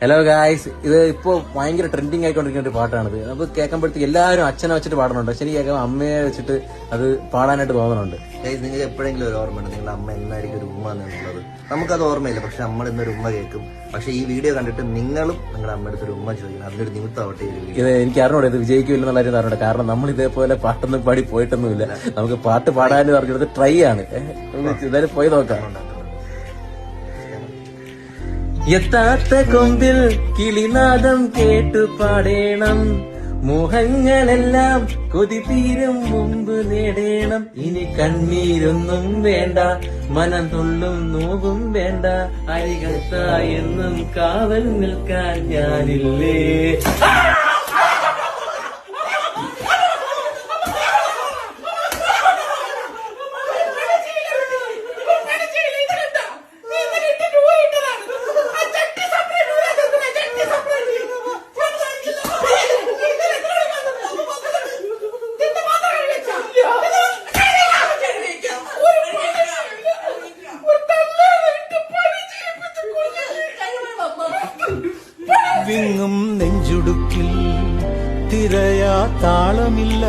Hello guys, ഇത് ഇപ്പോ ഭയങ്കര ട്രെൻഡിങ് ആയിക്കൊണ്ടിരിക്കുന്ന ഒരു പാട്ടാണിത്. നമുക്ക് കേൾക്കുമ്പോഴത്തേക്ക് എല്ലാവരും അച്ഛനെ വെച്ചിട്ട് പാടുന്നുണ്ട്. ശരി, കേൾക്കുമ്പോൾ അമ്മയെ വെച്ചിട്ട് അത് പാടാനായിട്ട് തോന്നുന്നുണ്ട്. നിങ്ങൾക്ക് എപ്പോഴെങ്കിലും ഒരു ഓർമ്മയുണ്ട് നിങ്ങളുടെ അമ്മ എന്നായിരിക്കും ഒരു ഉമ്മ എന്നുള്ളത്? നമുക്കത് ഓർമ്മയില്ല, പക്ഷെ നമ്മൾ ഇന്നൊരു ഉമ്മ കേൾക്കും. പക്ഷെ ഈ വീഡിയോ കണ്ടിട്ട് നിങ്ങളും നിങ്ങളുടെ അമ്മയുടെ ഒരു ഉമ്മ ചോദിക്കണം. അതിനൊരു നിമിത്തമാവട്ടെ ഈ വീഡിയോ. ഇത് എനിക്ക് അറിഞ്ഞൂടെ, ഇത് വിജയിക്കില്ലെന്നുള്ള കാര്യം അറിഞ്ഞൂടെ. കാരണം നമ്മൾ ഇതേപോലെ പാട്ടൊന്നും പാടി പോയിട്ടൊന്നുമില്ല. നമുക്ക് പാട്ട് പാടാൻ പറഞ്ഞത് ട്രൈ ആണ്. ഇതായാലും പോയി നോക്കാം. എത്താത്ത കൊമ്പിൽ കിളിനാദം കേട്ടു പാടേണം, മോഹങ്ങളെല്ലാം കൊതി തീരും മുമ്പ് നേടേണം. ഇനി കണ്ണീരൊന്നും വേണ്ട, മനം തുള്ളും നോവും വേണ്ട, അരികത്തായെന്നും കാവൽ നിൽക്കാൻ ഞാനില്ലേ. വിങ്ങും നെഞ്ചുടുക്കിൽ തിരയാ താളമില്ല.